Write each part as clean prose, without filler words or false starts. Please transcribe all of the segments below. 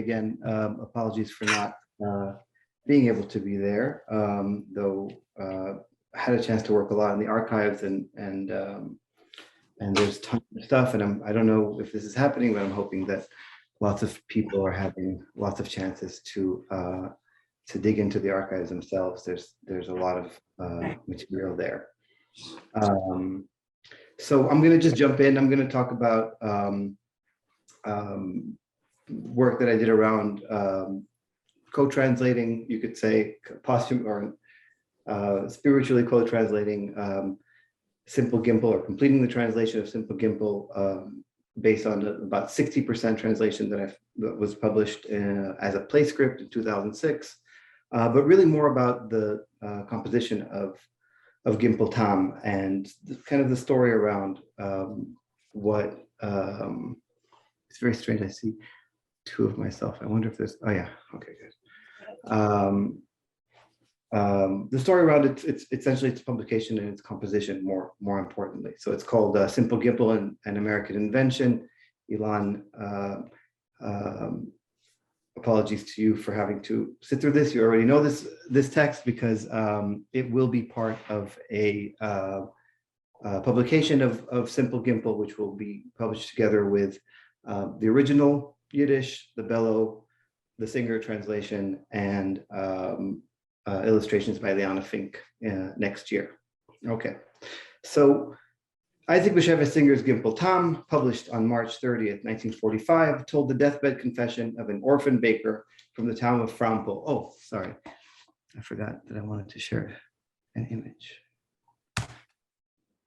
again, apologies for not being able to be there, though I had a chance to work a lot in the archives and there's tons of stuff, and I don't know if this is happening, but I'm hoping that lots of people are having lots of chances to dig into the archives themselves. There's a lot of material there. So I'm going to just jump in. I'm going to talk about work that I did around co-translating, you could say, or spiritually co-translating Simple Gimpl, or completing the translation of Simple Gimpl, based on about 60% translation that was published as a play script in 2006, but really more about the composition of Gimpl Tam and kind of the story around what, it's very strange, I see two of myself. I wonder if there's, oh yeah, okay, good. The story around it's essentially its publication and its composition, more importantly. So it's called Simple Gimpl and an American Invention. Elon, apologies to you for having to sit through this. You already know this text because it will be part of a publication of Simple Gimpl, which will be published together with the original Yiddish, the Bellow, the Singer translation, and illustrations by Liana Fink next year. Okay, so Isaac Bashevis Singer's Gimpl Tam, published on March 30th, 1945, told the deathbed confession of an orphan baker from the town of Frampol. Oh, sorry, I forgot that I wanted to share an image.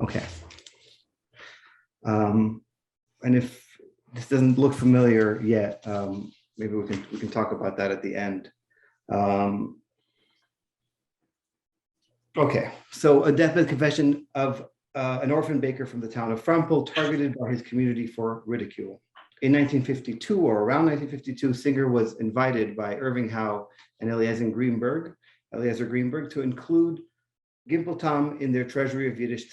Okay, and if this doesn't look familiar yet, maybe we can talk about that at the end. Okay, so a deathbed confession of an orphan baker from the town of Frampol, targeted by his community for ridicule. In 1952, or around 1952, Singer was invited by Irving Howe and Eliezer Greenberg to include Gimpl Tam in their treasury of Yiddish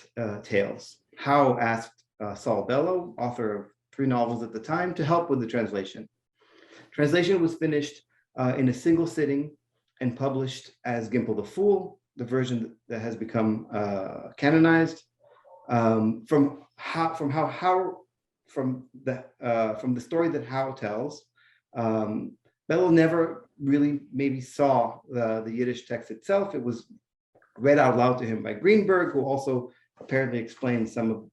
tales. Howe asked Saul Bellow, author of 3 novels at the time, to help with the translation. Translation was finished in a single sitting and published as Gimpl the Fool, the version that has become canonized. From the story that Howe tells, Bellow never really maybe saw the Yiddish text itself. It was read out loud to him by Greenberg, who also apparently explained some of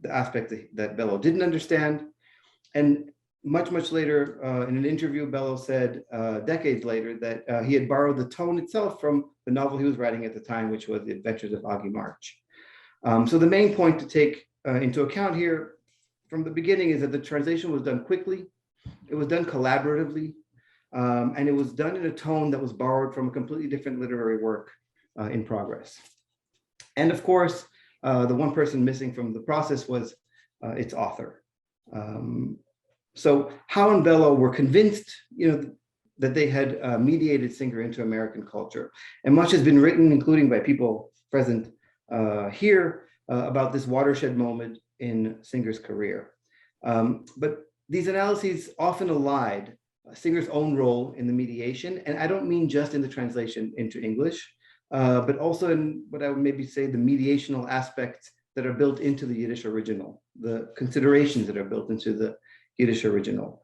the aspects that Bellow didn't understand. And much later, in an interview, Bellow said, decades later, that he had borrowed the tone itself from the novel he was writing at the time, which was The Adventures of Augie March. So the main point to take into account here from the beginning is that the translation was done quickly, it was done collaboratively, and it was done in a tone that was borrowed from a completely different literary work in progress. And of course, the one person missing from the process was its author. So Howe and Bellow were convinced, that they had mediated Singer into American culture, and much has been written, including by people present here, about this watershed moment in Singer's career. But these analyses often allied Singer's own role in the mediation, and I don't mean just in the translation into English, but also in what I would maybe say the mediational aspects that are built into the Yiddish original, the considerations that are built into the Yiddish original.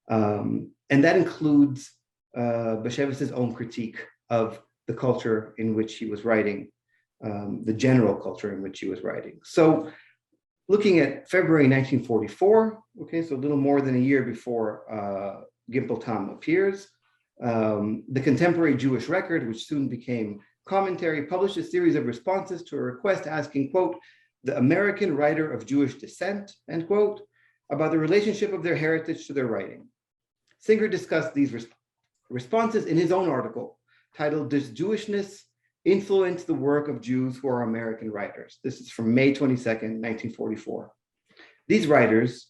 And that includes Bashevis's own critique of the culture in which he was writing, the general culture in which he was writing. So looking at February 1944, okay, so a little more than a year before Gimpl Tam appears, the Contemporary Jewish Record, which soon became Commentary, published a series of responses to a request asking, quote, the American writer of Jewish descent, end quote, about the relationship of their heritage to their writing. Singer discussed these responses in his own article titled, Does Jewishness Influence the Work of Jews Who Are American Writers? This is from May 22nd, 1944. These writers,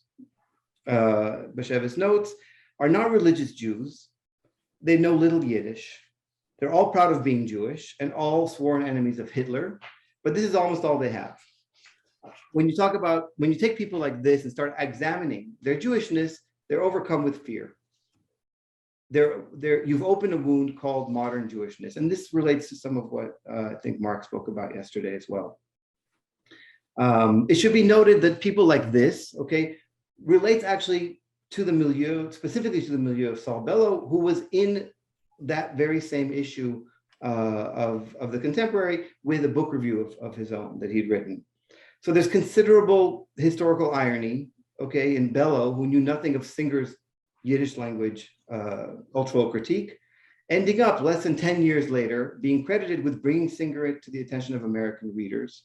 Bashevis notes, are not religious Jews. They know little Yiddish. They're all proud of being Jewish and all sworn enemies of Hitler, but this is almost all they have. When you take people like this and start examining their Jewishness, they're overcome with fear. you've opened a wound called modern Jewishness. And this relates to some of what I think Mark spoke about yesterday as well. It should be noted that people like this, okay, relates actually to the milieu, specifically to the milieu of Saul Bellow, who was in that very same issue of the Contemporary with a book review of his own that he'd written. So there's considerable historical irony, okay, in Bellow, who knew nothing of Singer's Yiddish language cultural critique, ending up less than 10 years later being credited with bringing Singer to the attention of American readers.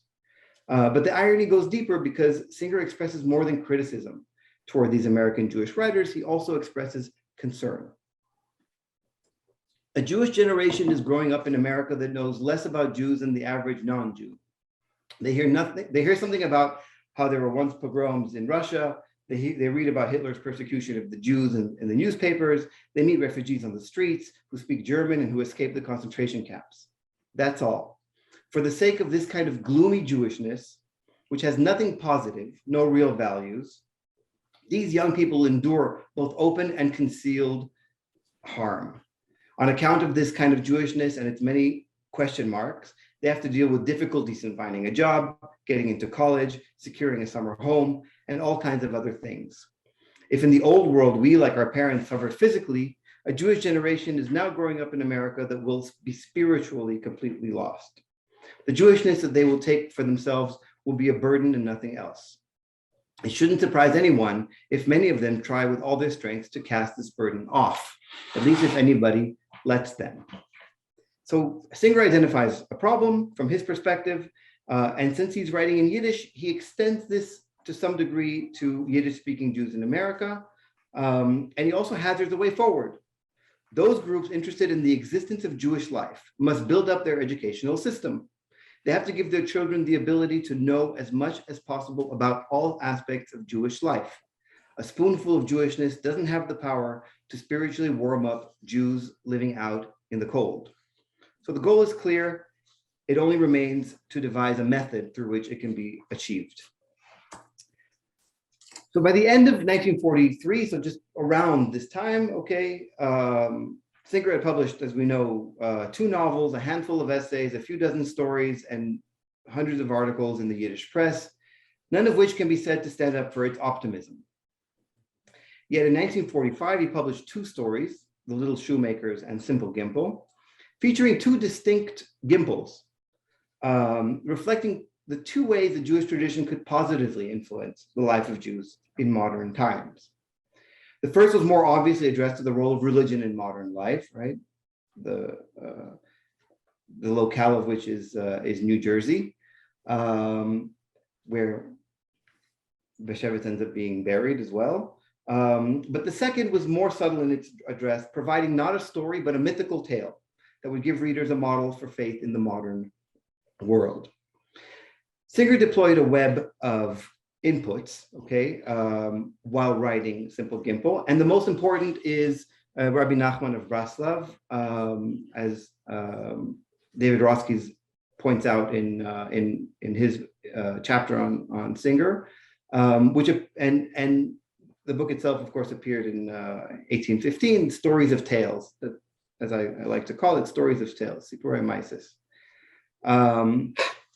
But the irony goes deeper because Singer expresses more than criticism toward these American Jewish writers. He also expresses concern. A Jewish generation is growing up in America that knows less about Jews than the average non-Jew. They hear something about how there were once pogroms in Russia. They read about Hitler's persecution of the Jews in the newspapers. They meet refugees on the streets who speak German and who escaped the concentration camps. That's all. For the sake of this kind of gloomy Jewishness, which has nothing positive, no real values, these young people endure both open and concealed harm. On account of this kind of Jewishness and its many question marks, they have to deal with difficulties in finding a job, getting into college, securing a summer home, and all kinds of other things. If in the old world, we, like our parents, suffered physically, a Jewish generation is now growing up in America that will be spiritually completely lost. The Jewishness that they will take for themselves will be a burden and nothing else. It shouldn't surprise anyone if many of them try with all their strength to cast this burden off, at least if anybody lets them. So Singer identifies a problem from his perspective, and since he's writing in Yiddish, he extends this to some degree to Yiddish-speaking Jews in America, and he also hazards a way forward. Those groups interested in the existence of Jewish life must build up their educational system. They have to give their children the ability to know as much as possible about all aspects of Jewish life. A spoonful of Jewishness doesn't have the power to spiritually warm up Jews living out in the cold. So the goal is clear. It only remains to devise a method through which it can be achieved. So by the end of 1943, so just around this time, okay, Singer had published, as we know, 2 novels, a handful of essays, a few dozen stories, and hundreds of articles in the Yiddish press, none of which can be said to stand up for its optimism. Yet in 1945, he published 2 stories, The Little Shoemakers and Simple Gimpl, featuring 2 distinct Gimpls, reflecting the 2 ways the Jewish tradition could positively influence the life of Jews in modern times. The first was more obviously addressed to the role of religion in modern life, right? The locale of which is New Jersey, where Bashevis ends up being buried as well. But the second was more subtle in its address, providing not a story, but a mythical tale that would give readers a model for faith in the modern world. Singer deployed a web of inputs, okay, while writing Simple Gimpl. And the most important is Rabbi Nachman of Braslav, as David Roskies points out in his chapter on Singer, and the book itself, of course, appeared in 1815, Stories of Tales, that, as I like to call it, Stories of Tales, Sipurei Maisis.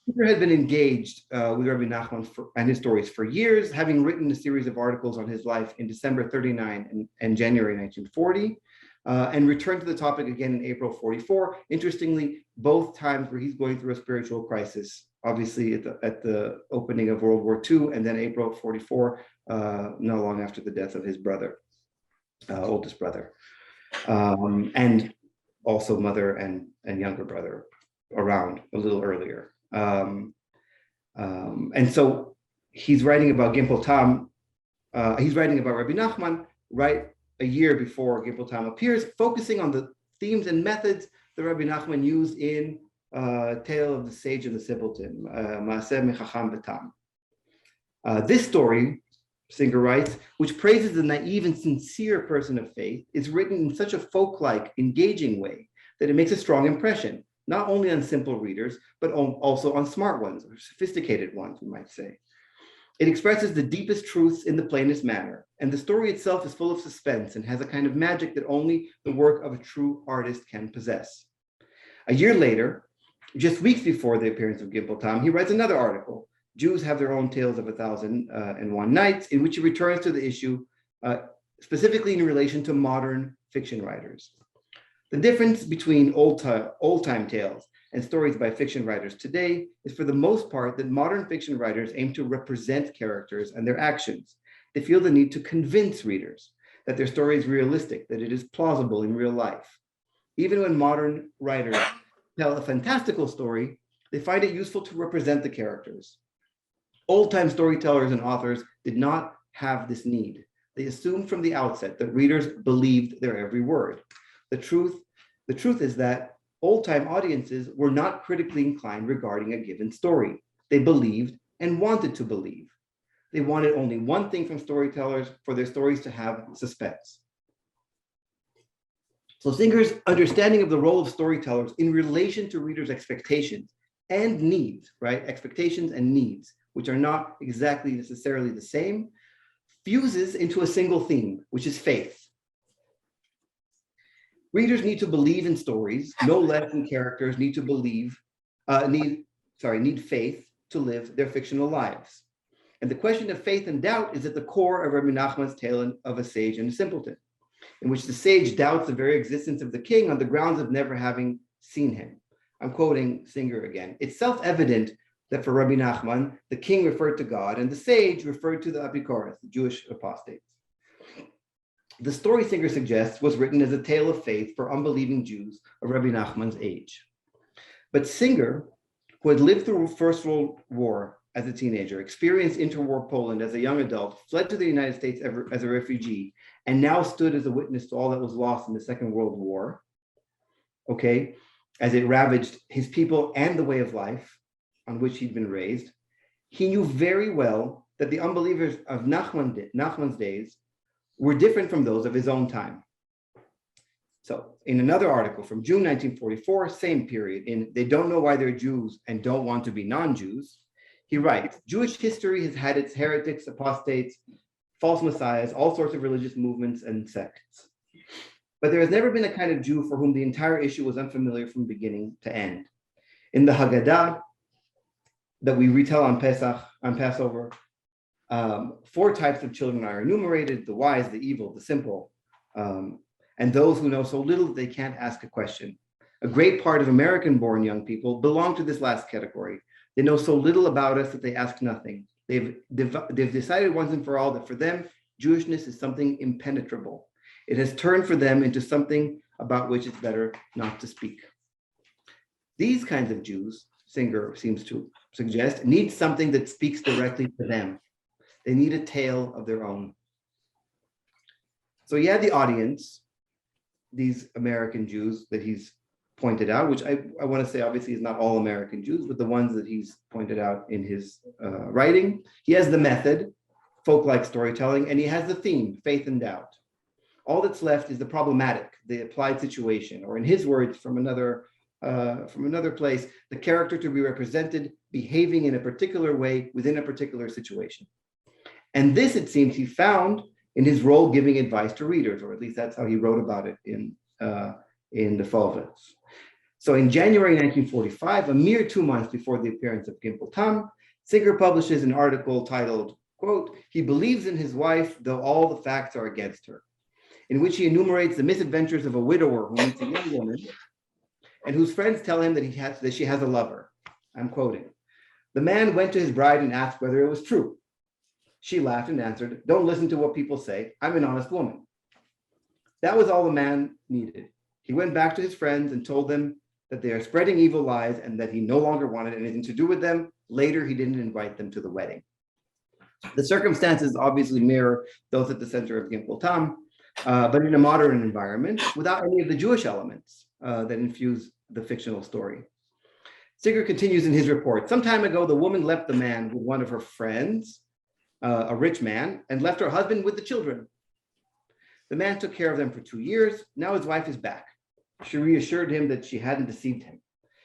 Singer had been engaged with Rabbi Nachman and his stories for years, having written a series of articles on his life in December 39 and January 1940, and returned to the topic again in April 44. Interestingly, both times where he's going through a spiritual crisis, obviously at the opening of World War II, and then April 44, not long after the death of his brother, oldest brother, and also mother and younger brother around a little earlier. And so he's writing about Gimpl Tam, he's writing about Rabbi Nachman right a year before Gimpl Tam appears, focusing on the themes and methods that Rabbi Nachman used in Tale of the Sage and the Simpleton, Maaseh Mechacham B'Tam. This story, Singer writes, which praises the naive and sincere person of faith, is written in such a folk-like, engaging way that it makes a strong impression, not only on simple readers, but also on smart ones, or sophisticated ones, we might say. It expresses the deepest truths in the plainest manner, and the story itself is full of suspense and has a kind of magic that only the work of a true artist can possess. A year later, just weeks before the appearance of Gimpl Tam, he writes another article, Jews Have Their Own Tales of 1001 Nights, in which he returns to the issue specifically in relation to modern fiction writers. The difference between old-time tales and stories by fiction writers today is for the most part that modern fiction writers aim to represent characters and their actions. They feel the need to convince readers that their story is realistic, that it is plausible in real life. Even when modern writers tell a fantastical story, they find it useful to represent the characters. Old-time storytellers and authors did not have this need. They assumed from the outset that readers believed their every word. The truth is that old-time audiences were not critically inclined regarding a given story. They believed and wanted to believe. They wanted only one thing from storytellers, for their stories to have suspense. So Singer's understanding of the role of storytellers in relation to readers' expectations and needs, right? Expectations and needs, which are not exactly necessarily the same, fuses into a single theme, which is faith. Readers need to believe in stories, no less than characters need to need faith to live their fictional lives. And the question of faith and doubt is at the core of Rabbi Nachman's tale of a sage and a simpleton, in which the sage doubts the very existence of the king on the grounds of never having seen him. I'm quoting Singer again. It's self-evident that for Rabbi Nachman, the king referred to God and the sage referred to the Apikoros, the Jewish apostates. The story Singer suggests was written as a tale of faith for unbelieving Jews of Rabbi Nachman's age. But Singer, who had lived through the First World War as a teenager, experienced interwar Poland as a young adult, fled to the United States as a refugee, and now stood as a witness to all that was lost in the Second World War, okay, as it ravaged his people and the way of life on which he'd been raised, he knew very well that the unbelievers of Nachman's days were different from those of his own time. So in another article from June 1944, same period, in They Don't Know Why They're Jews and Don't Want to Be Non-Jews, he writes, Jewish history has had its heretics, apostates, false messiahs, all sorts of religious movements and sects. But there has never been a kind of Jew for whom the entire issue was unfamiliar from beginning to end. In the Haggadah that we retell on Passover, 4 types of children are enumerated: the wise, the evil, the simple, and those who know so little that they can't ask a question. A great part of American-born young people belong to this last category. They know so little about us that they ask nothing. They've decided once and for all that for them, Jewishness is something impenetrable. It has turned for them into something about which it's better not to speak. These kinds of Jews, Singer seems to suggest, need something that speaks directly to them. They need a tale of their own. So he had the audience, these American Jews that he's pointed out, which I want to say obviously is not all American Jews, but the ones that he's pointed out in his writing. He has the method, folk-like storytelling, and he has the theme, faith and doubt. All that's left is the problematic, the applied situation, or in his words from another place, the character to be represented behaving in a particular way within a particular situation. And this, it seems, he found in his role giving advice to readers, or at least that's how he wrote about it in the Folvetz. So in January 1945, a mere 2 months before the appearance of Gimpl Tam, Singer publishes an article titled, quote, "He believes in his wife, though all the facts are against her," in which he enumerates the misadventures of a widower who meets a young woman and whose friends tell him that she has a lover. I'm quoting. "The man went to his bride and asked whether it was true. She laughed and answered, 'Don't listen to what people say. I'm an honest woman.' That was all the man needed. He went back to his friends and told them that they are spreading evil lies and that he no longer wanted anything to do with them. Later, he didn't invite them to the wedding." The circumstances obviously mirror those at the center of Gimpl Tam, but in a modern environment without any of the Jewish elements that infuse the fictional story. Singer continues in his report. "Some time ago, the woman left the man with one of her friends, a rich man, and left her husband with the children. The man took care of them for 2 years. Now his wife is back. She reassured him that she hadn't deceived him.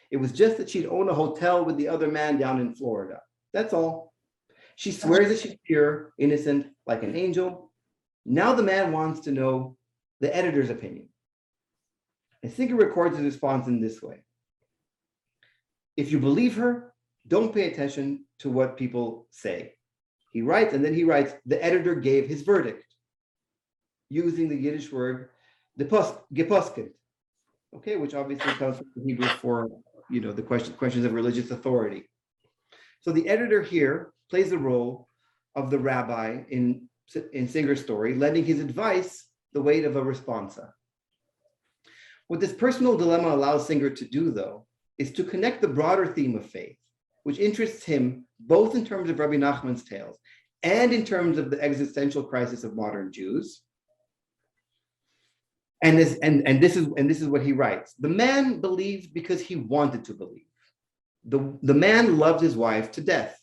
It was just that she'd own a hotel with the other man down in Florida. That's all. She swears that she's pure, innocent, like an angel. Now the man wants to know the editor's opinion. And Singer records his response in this way. If you believe her, don't pay attention to what people say. He writes, and then he writes, the editor gave his verdict, using the Yiddish word geposket, okay, which obviously comes from the Hebrew for, the questions of religious authority. So the editor here plays the role of the rabbi in Singer's story, lending his advice the weight of a responsa. What this personal dilemma allows Singer to do, though, is to connect the broader theme of faith, which interests him both in terms of Rabbi Nachman's tales and in terms of the existential crisis of modern Jews. And this is what he writes. The man believed because he wanted to believe. The man loved his wife to death.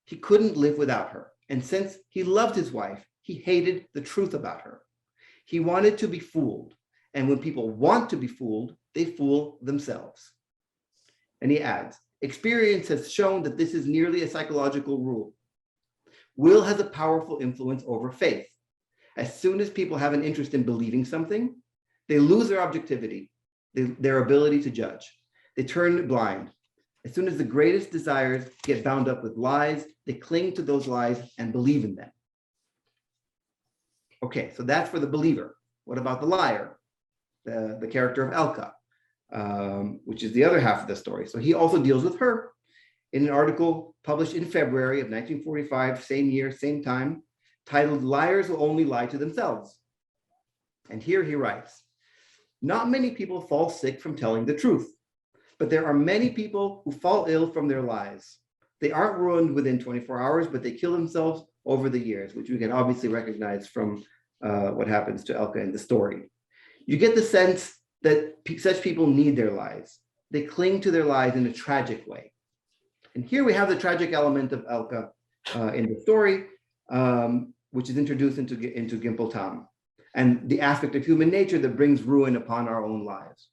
He couldn't live without her. And since he loved his wife, he hated the truth about her. He wanted to be fooled. And when people want to be fooled, they fool themselves. And he adds, experience has shown that this is nearly a psychological rule. Will has a powerful influence over faith. As soon as people have an interest in believing something, they lose their objectivity, their ability to judge. They turn blind. As soon as the greatest desires get bound up with lies, they cling to those lies and believe in them. Okay, so that's for the believer. What about the liar? The character of Elka, which is the other half of the story. So he also deals with her in an article published in February of 1945, same year, same time, titled Liars Will Only Lie to Themselves. And here he writes, not many people fall sick from telling the truth, but there are many people who fall ill from their lies. They aren't ruined within 24 hours, but they kill themselves over the years, which we can obviously recognize from what happens to Elka in the story. You get the sense that such people need their lies. They cling to their lies in a tragic way. And here we have the tragic element of Elka in the story, which is introduced into Gimpl Tam, and the aspect of human nature that brings ruin upon our own lives.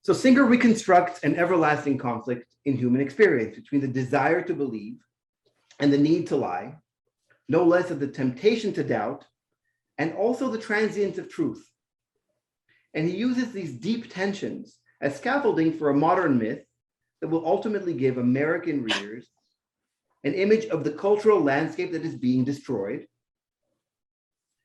So Singer reconstructs an everlasting conflict in human experience between the desire to believe and the need to lie, no less of the temptation to doubt, and also the transience of truth. And he uses these deep tensions as scaffolding for a modern myth that will ultimately give American readers an image of the cultural landscape that is being destroyed,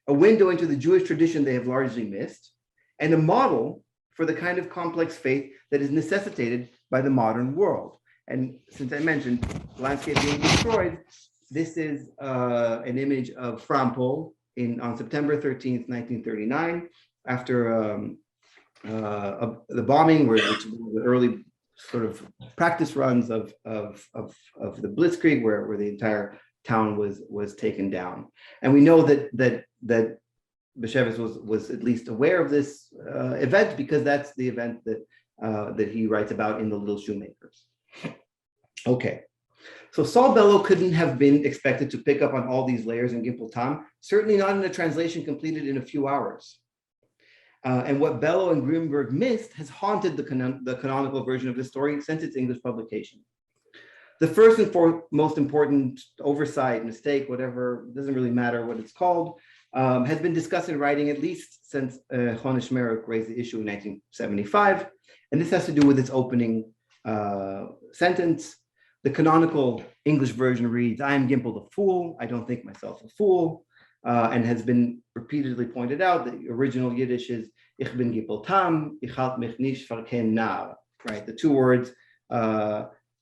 a window into the Jewish tradition they have largely missed, and a model for the kind of complex faith that is necessitated by the modern world. And since I mentioned landscape being destroyed, this is an image of Frampol on September 13th, 1939, after the bombing, which was the early sort of practice runs of the Blitzkrieg, where the entire town was taken down. And we know that Bashevis was at least aware of this event, because that's the event that he writes about in The Little Shoemakers. Okay, so Saul Bellow couldn't have been expected to pick up on all these layers in Gimpl Tam, certainly not in a translation completed in a few hours. And what Bellow and Greenberg missed has haunted the canonical version of the story since its English publication. The first and most important oversight, mistake, whatever, doesn't really matter what it's called, has been discussed in writing at least since Honish Merrick raised the issue in 1975. And this has to do with its opening sentence. The canonical English version reads, I am Gimpl the fool, I don't think myself a fool, and has been repeatedly pointed out that the original Yiddish is Ich bin Gimpl Tam, ich halt mich nicht verken nar, right? The two words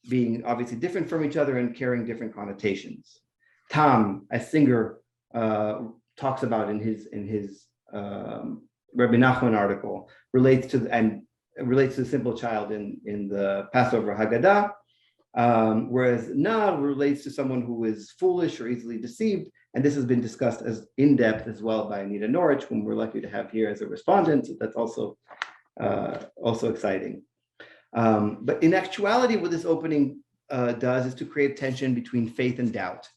being obviously different from each other and carrying different connotations. Tam, as Singer talks about in his Rabbi Nachman article, relates to the simple child in the Passover Haggadah, whereas Na relates to someone who is foolish or easily deceived. And this has been discussed as in depth as well by Anita Norwich, whom we're lucky to have here as a respondent. So that's also exciting. But in actuality, what this opening does is to create tension between faith and doubt,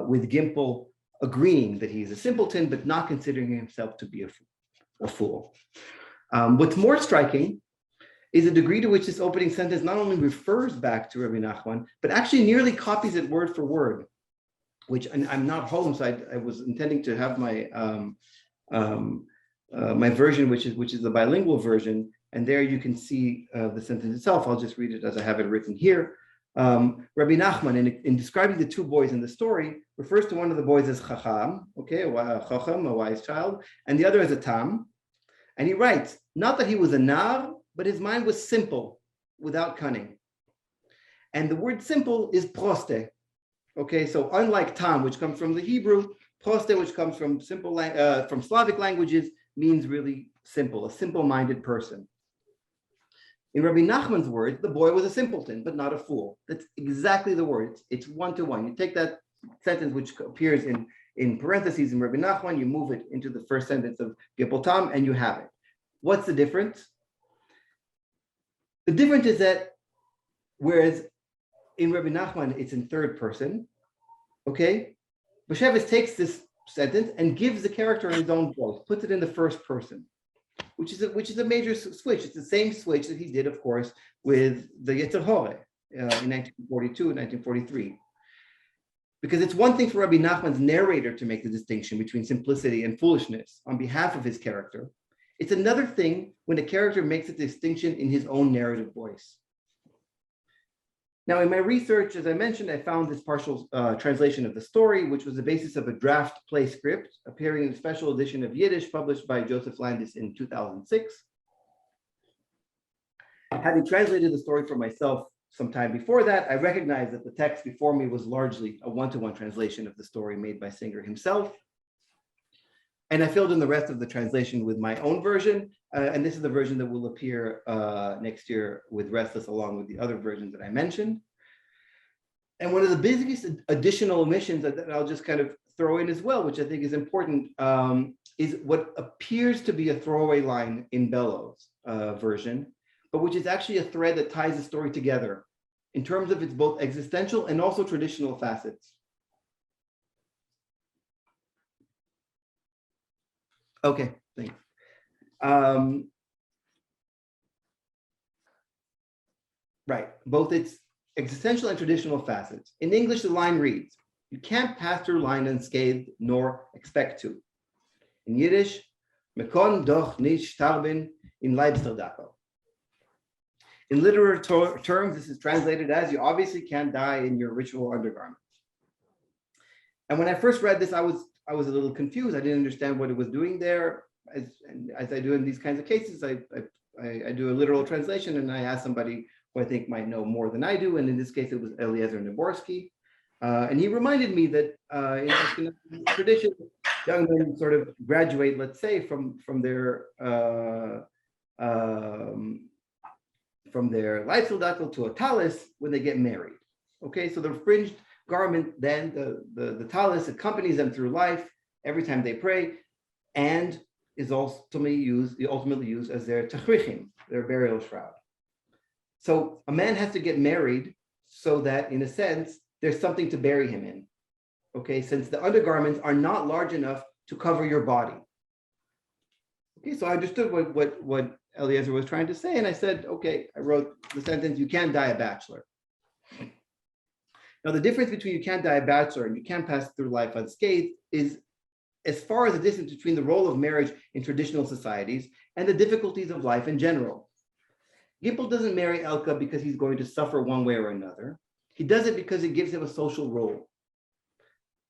with Gimpl agreeing that he's a simpleton, but not considering himself to be a fool. What's more striking is the degree to which this opening sentence not only refers back to Rabbi Nachman, but actually nearly copies it word for word, which, and I'm not home, so I was intending to have my my version, which is the bilingual version, and there you can see the sentence itself. I'll just read it as I have it written here. Rabbi Nachman, in describing the two boys in the story, refers to one of the boys as Chacham, okay, a wise child, and the other as a Tam. And he writes, not that he was a Nar, but his mind was simple, without cunning. And the word simple is proste. Okay, so unlike Tam, which comes from the Hebrew, proste, which comes from from Slavic languages, means really simple, a simple-minded person. In Rabbi Nachman's words, the boy was a simpleton, but not a fool. That's exactly the word. It's one-to-one. You take that sentence, which appears in parentheses in Rabbi Nachman, you move it into the first sentence of Gimpl Tam, and you have it. What's the difference? The difference is that whereas in Rabbi Nachman, it's in third person, okay? Bashevis takes this sentence and gives the character in his own voice, puts it in the first person, which is a major switch. It's the same switch that he did, of course, with the Yetzer Hare in 1942 and 1943. Because it's one thing for Rabbi Nachman's narrator to make the distinction between simplicity and foolishness on behalf of his character. It's another thing when a character makes a distinction in his own narrative voice. Now, in my research, as I mentioned, I found this partial translation of the story, which was the basis of a draft play script appearing in a special edition of Yiddish published by Joseph Landis in 2006. Having translated the story for myself some time before that, I recognized that the text before me was largely a one-to-one translation of the story made by Singer himself. And I filled in the rest of the translation with my own version. And this is the version that will appear next year with Restless, along with the other versions that I mentioned. And one of the biggest additional omissions that I'll just kind of throw in as well, which I think is important, is what appears to be a throwaway line in Bellows' version, but which is actually a thread that ties the story together in terms of its both existential and also traditional facets. Okay, thanks. Right, both its existential and traditional facets. In English, the line reads, you can't pass through line unscathed nor expect to. In Yiddish, mekon doch nicht sterben in Leibsterdako. In literary terms, this is translated as, you obviously can't die in your ritual undergarments. And when I first read this, I was a little confused. I didn't understand what it was doing there. As I do in these kinds of cases, I do a literal translation and I ask somebody who I think might know more than I do. And in this case, it was Eliezer Naborsky. And he reminded me that in Ashkenazi tradition, young men sort of graduate, let's say, from their Leitzeldakel to a talis when they get married. Okay, so the fringed garment, then the talis accompanies them through life every time they pray, and is ultimately used as their tachrichim, their burial shroud. So a man has to get married so that, in a sense, there's something to bury him in. Okay, since the undergarments are not large enough to cover your body. Okay, so I understood what Eliezer was trying to say, and I said, okay, I wrote the sentence, you can't die a bachelor. Now, the difference between you can't die a bachelor and you can't pass through life unscathed is as far as the distance between the role of marriage in traditional societies and the difficulties of life in general. Gimpl doesn't marry Elka because he's going to suffer one way or another. He does it because it gives him a social role.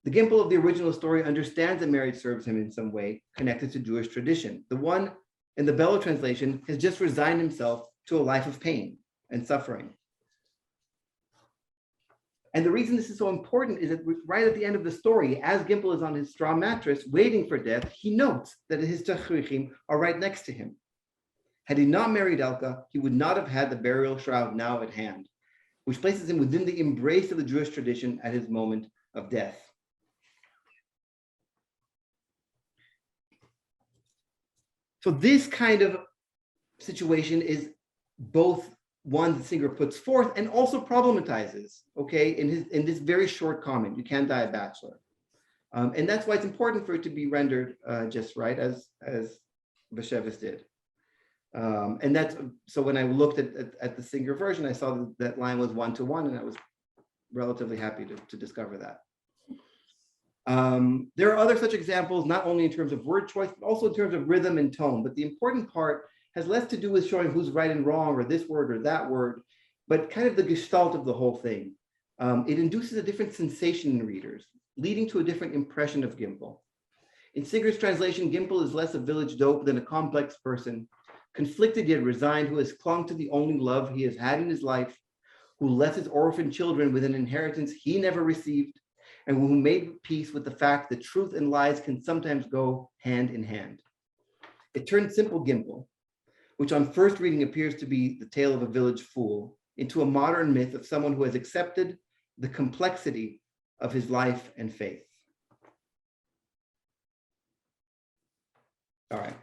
The Gimpl of the original story understands that marriage serves him in some way connected to Jewish tradition. The one in the Bellow translation has just resigned himself to a life of pain and suffering. And the reason this is so important is that right at the end of the story, as Gimpl is on his straw mattress waiting for death, he notes that his tachrichim are right next to him. Had he not married Elka, he would not have had the burial shroud now at hand, which places him within the embrace of the Jewish tradition at his moment of death. So this kind of situation is both one the Singer puts forth and also problematizes, okay, in this very short comment, you can't die a bachelor. And that's why it's important for it to be rendered just right, as Bashevis did. And that's, so when I looked at the Singer version, I saw that line was 1-to-1, and I was relatively happy to discover that. There are other such examples, not only in terms of word choice, but also in terms of rhythm and tone. But the important part has less to do with showing who's right and wrong, or this word or that word, but kind of the gestalt of the whole thing. It induces a different sensation in readers, leading to a different impression of Gimpl. In Singer's translation, Gimpl is less a village dope than a complex person, conflicted yet resigned, who has clung to the only love he has had in his life, who left his orphan children with an inheritance he never received, and who made peace with the fact that truth and lies can sometimes go hand in hand. It turned simple Gimpl, which on first reading appears to be the tale of a village fool, into a modern myth of someone who has accepted the complexity of his life and faith. All right.